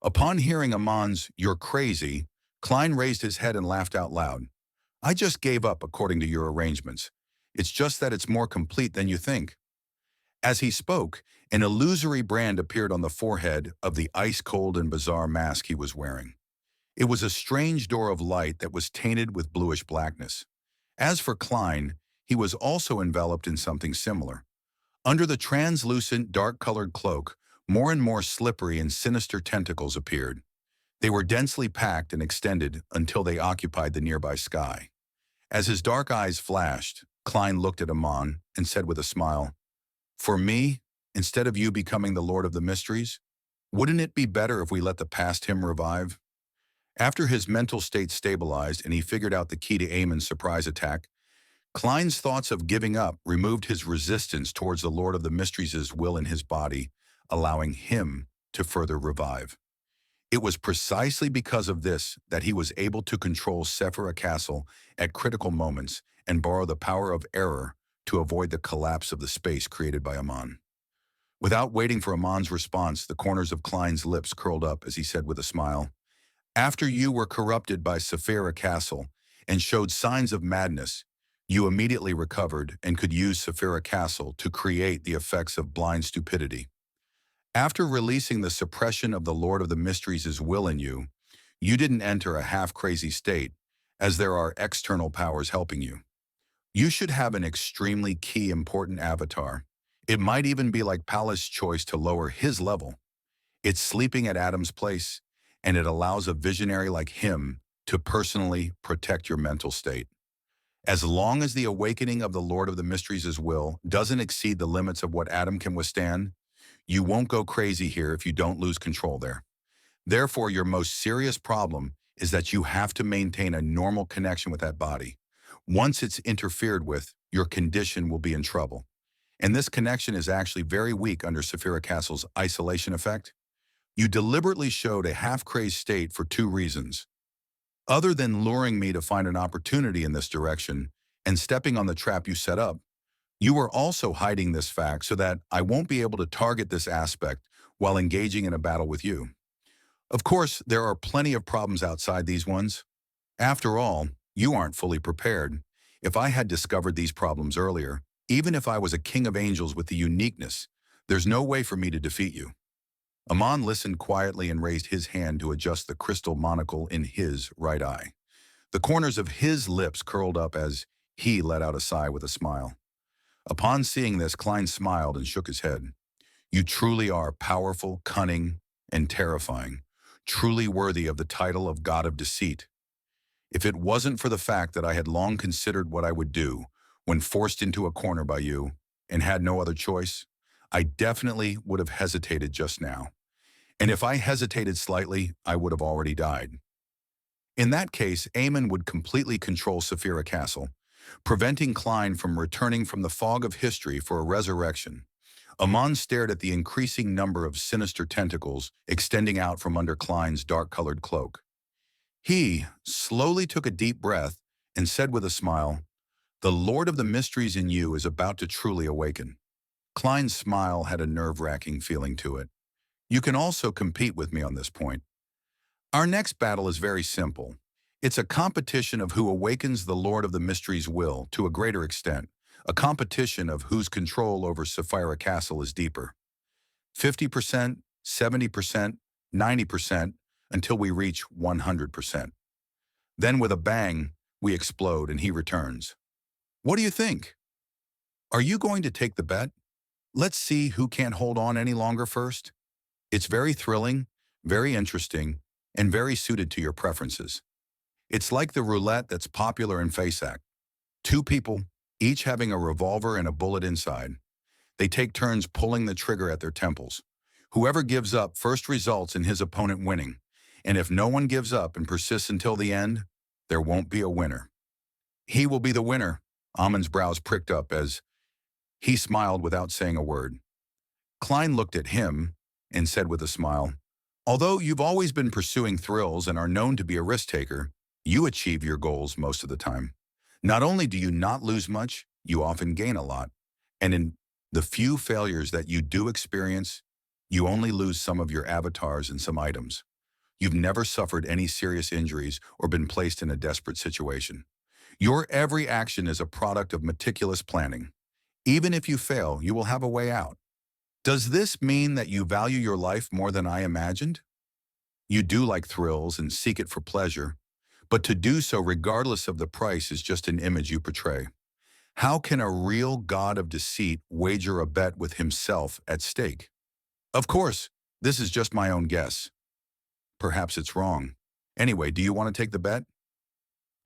Upon hearing Amon's "You're crazy," Klein raised his head and laughed out loud. "I just gave up according to your arrangements. It's just that it's more complete than you think." As he spoke, an illusory brand appeared on the forehead of the ice-cold and bizarre mask he was wearing. It was a strange door of light that was tainted with bluish blackness. As for Klein, he was also enveloped in something similar. Under the translucent, dark-colored cloak, more and more slippery and sinister tentacles appeared. They were densely packed and extended until they occupied the nearby sky. As his dark eyes flashed, Klein looked at Amon and said with a smile, "For me, instead of you becoming the Lord of the Mysteries, wouldn't it be better if we let the past him revive?" After his mental state stabilized and he figured out the key to Amon's surprise attack, Klein's thoughts of giving up removed his resistance towards the Lord of the Mysteries' will in his body, allowing him to further revive. It was precisely because of this that he was able to control Sephira Castle at critical moments and borrow the power of error to avoid the collapse of the space created by Amon. Without waiting for Amon's response, the corners of Klein's lips curled up as he said with a smile, "After you were corrupted by Sephira Castle and showed signs of madness, you immediately recovered and could use Sephira Castle to create the effects of blind stupidity. After releasing the suppression of the Lord of the Mysteries' will in you, you didn't enter a half-crazy state, as there are external powers helping you. You should have an extremely key important avatar. It might even be like Pallas' choice to lower his level. It's sleeping at Adam's place, and it allows a visionary like him to personally protect your mental state. As long as the awakening of the Lord of the Mysteries' will doesn't exceed the limits of what Adam can withstand, you won't go crazy here if you don't lose control there. Therefore, your most serious problem is that you have to maintain a normal connection with that body. Once it's interfered with, your condition will be in trouble. And this connection is actually very weak under Sephira Castle's isolation effect. You deliberately showed a half-crazed state for two reasons. Other than luring me to find an opportunity in this direction and stepping on the trap you set up, you were also hiding this fact so that I won't be able to target this aspect while engaging in a battle with you. Of course, there are plenty of problems outside these ones. After all, you aren't fully prepared. If I had discovered these problems earlier, even if I was a king of angels with the uniqueness, there's no way for me to defeat you." Amon listened quietly and raised his hand to adjust the crystal monocle in his right eye. The corners of his lips curled up as he let out a sigh with a smile. Upon seeing this, Klein smiled and shook his head. "You truly are powerful, cunning, and terrifying, truly worthy of the title of God of Deceit. If it wasn't for the fact that I had long considered what I would do when forced into a corner by you and had no other choice, I definitely would have hesitated just now. And if I hesitated slightly, I would have already died." In that case, Amon would completely control Sephira Castle, preventing Klein from returning from the fog of history for a resurrection. Amon stared at the increasing number of sinister tentacles extending out from under Klein's dark-colored cloak. He slowly took a deep breath and said with a smile, "The Lord of the Mysteries in you is about to truly awaken." Klein's smile had a nerve-wracking feeling to it. "You can also compete with me on this point. Our next battle is very simple. It's a competition of who awakens the Lord of the Mysteries' will to a greater extent, a competition of whose control over Sephira Castle is deeper. 50%, 70%, 90%, until we reach 100%. Then with a bang, we explode and he returns. What do you think? Are you going to take the bet? Let's see who can't hold on any longer first." It's very thrilling, very interesting, and very suited to your preferences. It's like the roulette that's popular in FASAC. Two people, each having a revolver and a bullet inside. They take turns pulling the trigger at their temples. Whoever gives up first results in his opponent winning. And if no one gives up and persists until the end, there won't be a winner. He will be the winner. Amon's brows pricked up as he smiled without saying a word. Klein looked at him and said with a smile, "Although you've always been pursuing thrills and are known to be a risk-taker, you achieve your goals most of the time. Not only do you not lose much, you often gain a lot. And in the few failures that you do experience, you only lose some of your avatars and some items. You've never suffered any serious injuries or been placed in a desperate situation. Your every action is a product of meticulous planning. Even if you fail, you will have a way out. Does this mean that you value your life more than I imagined? You do like thrills and seek it for pleasure, but to do so regardless of the price is just an image you portray. How can a real god of deceit wager a bet with himself at stake? Of course, this is just my own guess. Perhaps it's wrong. Anyway, do you want to take the bet?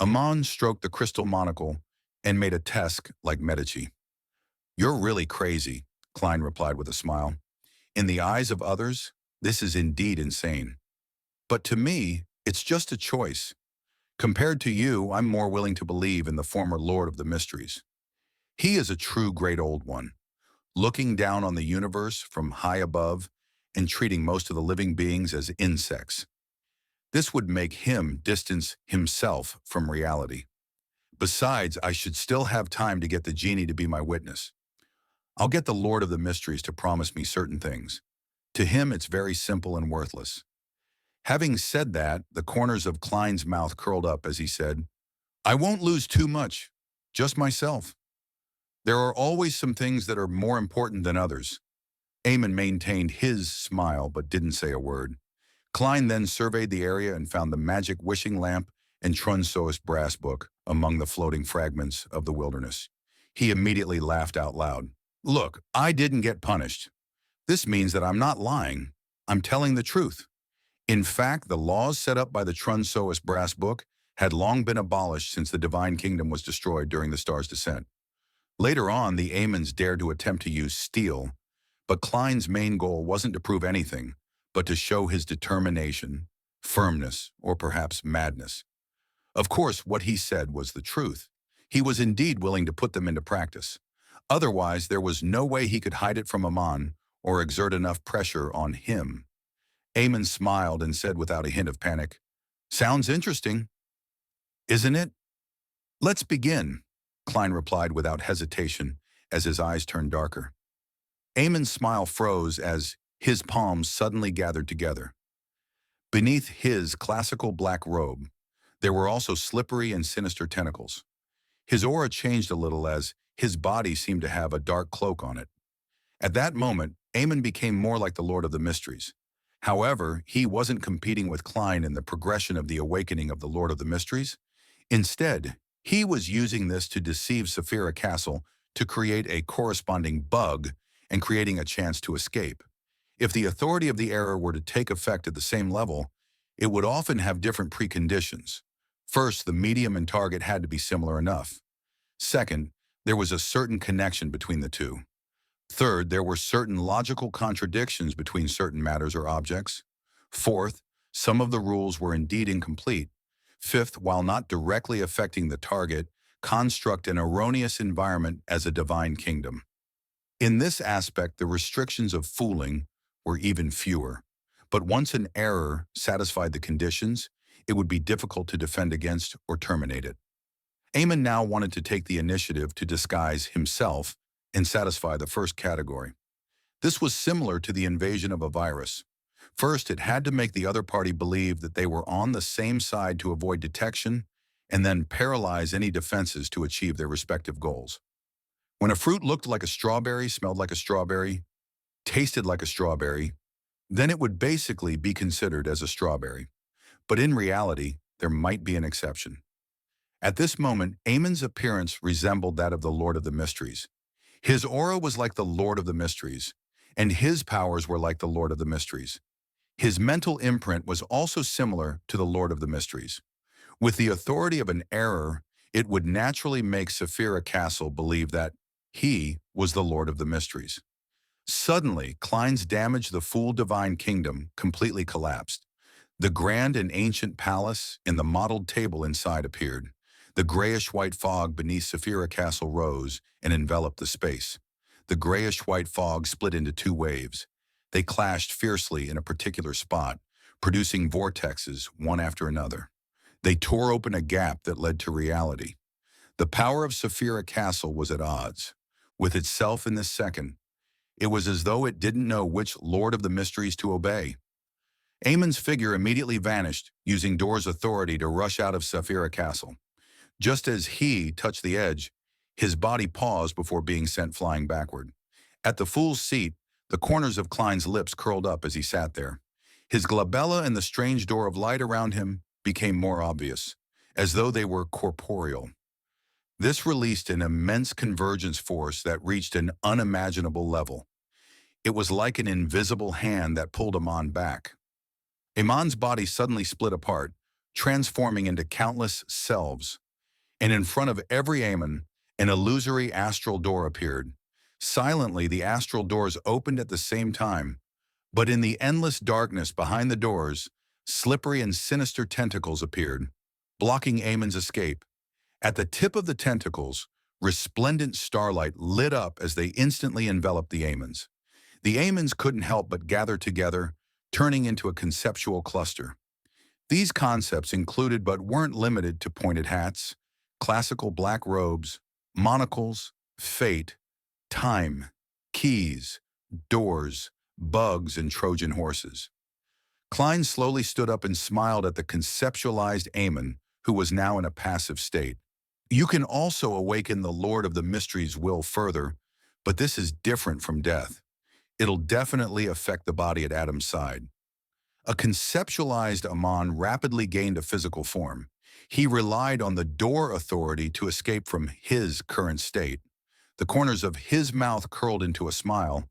Amon stroked the crystal monocle and made a tesk like Medici. You're really crazy, Klein replied with a smile. In the eyes of others, this is indeed insane. But to me, it's just a choice. Compared to you, I'm more willing to believe in the former Lord of the Mysteries. He is a true great old one, looking down on the universe from high above and treating most of the living beings as insects. This would make him distance himself from reality. Besides, I should still have time to get the genie to be my witness. I'll get the Lord of the Mysteries to promise me certain things. To him, it's very simple and worthless. Having said that, the corners of Klein's mouth curled up as he said, I won't lose too much, just myself. There are always some things that are more important than others. Eamon maintained his smile but didn't say a word. Klein then surveyed the area and found the magic wishing lamp and Trunso's brass book among the floating fragments of the wilderness. He immediately laughed out loud. Look, I didn't get punished. This means that I'm not lying. I'm telling the truth. In fact, the laws set up by the Trunso's brass book had long been abolished since the Divine Kingdom was destroyed during the Star's descent. Later on, the Aemons dared to attempt to use steel, but Klein's main goal wasn't to prove anything, but to show his determination, firmness, or perhaps madness. Of course, what he said was the truth. He was indeed willing to put them into practice. Otherwise, there was no way he could hide it from Amon or exert enough pressure on him. Aemon smiled and said without a hint of panic, Sounds interesting, isn't it? Let's begin, Klein replied without hesitation as his eyes turned darker. Aemon's smile froze as his palms suddenly gathered together. Beneath his classical black robe, there were also slippery and sinister tentacles. His aura changed a little as his body seemed to have a dark cloak on it. At that moment, Aemon became more like the Lord of the Mysteries. However, he wasn't competing with Klein in the progression of the awakening of the Lord of the Mysteries. Instead, he was using this to deceive Saphira Castle to create a corresponding bug and creating a chance to escape. If the authority of the error were to take effect at the same level, it would often have different preconditions. First, the medium and target had to be similar enough. Second, there was a certain connection between the two. Third, there were certain logical contradictions between certain matters or objects. Fourth, some of the rules were indeed incomplete. Fifth, while not directly affecting the target, construct an erroneous environment as a divine kingdom. In this aspect, the restrictions of fooling were even fewer. But once an error satisfied the conditions, it would be difficult to defend against or terminate it. Aemon now wanted to take the initiative to disguise himself and satisfy the first category. This was similar to the invasion of a virus. First, it had to make the other party believe that they were on the same side to avoid detection, and then paralyze any defenses to achieve their respective goals. When a fruit looked like a strawberry, smelled like a strawberry, tasted like a strawberry, then it would basically be considered as a strawberry. But in reality, there might be an exception. At this moment, Aemon's appearance resembled that of the Lord of the Mysteries. His aura was like the Lord of the Mysteries, and his powers were like the Lord of the Mysteries. His mental imprint was also similar to the Lord of the Mysteries. With the authority of an error, it would naturally make Saphira Castle believe that he was the Lord of the Mysteries. Suddenly, Klein's Damage the Fool Divine Kingdom completely collapsed. The grand and ancient palace and the mottled table inside appeared. The grayish-white fog beneath Saphira Castle rose and enveloped the space. The grayish-white fog split into two waves. They clashed fiercely in a particular spot, producing vortexes one after another. They tore open a gap that led to reality. The power of Saphira Castle was at odds with itself in this second. It was as though it didn't know which Lord of the Mysteries to obey. Aemon's figure immediately vanished, using Dor's authority to rush out of Saphira Castle. Just as he touched the edge, his body paused before being sent flying backward. At the fool's seat, the corners of Klein's lips curled up as he sat there. His glabella and the strange door of light around him became more obvious, as though they were corporeal. This released an immense convergence force that reached an unimaginable level. It was like an invisible hand that pulled Amon back. Amon's body suddenly split apart, transforming into countless selves, and in front of every Amon, an illusory astral door appeared. Silently, the astral doors opened at the same time, but in the endless darkness behind the doors, slippery and sinister tentacles appeared, blocking Amon's escape. At the tip of the tentacles, resplendent starlight lit up as they instantly enveloped the Amons. The Amons couldn't help but gather together, turning into a conceptual cluster. These concepts included but weren't limited to pointed hats, classical black robes, monocles, fate, time, keys, doors, bugs, and Trojan horses. Klein slowly stood up and smiled at the conceptualized Amon, who was now in a passive state. You can also awaken the Lord of the Mysteries' will further, but this is different from death. It'll definitely affect the body at Adam's side. A conceptualized Amon rapidly gained a physical form. He relied on the door authority to escape from his current state. The corners of his mouth curled into a smile,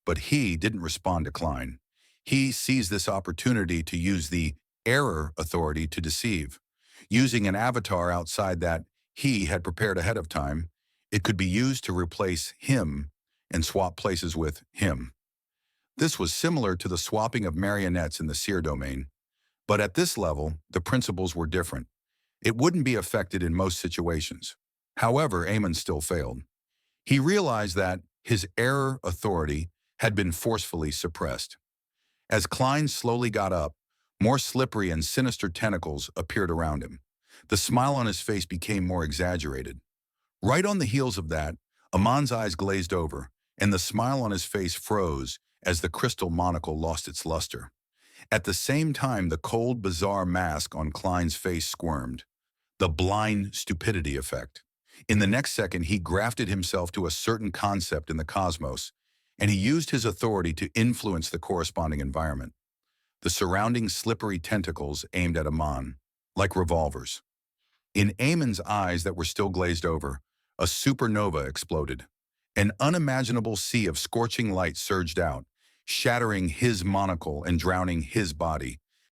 but he didn't respond to Klein. He seized this opportunity to use the error authority to deceive. Using an avatar outside that he had prepared ahead of time, it could be used to replace him and swap places with him. This was similar to the swapping of marionettes in the seer domain, but at this level, the principles were different. It wouldn't be affected in most situations. However, Amon still failed. He realized that his error authority had been forcefully suppressed. As Klein slowly got up, more slippery and sinister tentacles appeared around him. The smile on his face became more exaggerated. Right on the heels of that, Amon's eyes glazed over, and the smile on his face froze as the crystal monocle lost its luster. At the same time, the cold, bizarre mask on Klein's face squirmed. The blind stupidity effect. In the next second, he grafted himself to a certain concept in the cosmos, and he used his authority to influence the corresponding environment. The surrounding slippery tentacles aimed at Amon, like revolvers. In Amon's eyes that were still glazed over, a supernova exploded. An unimaginable sea of scorching light surged out, shattering his monocle and drowning his body.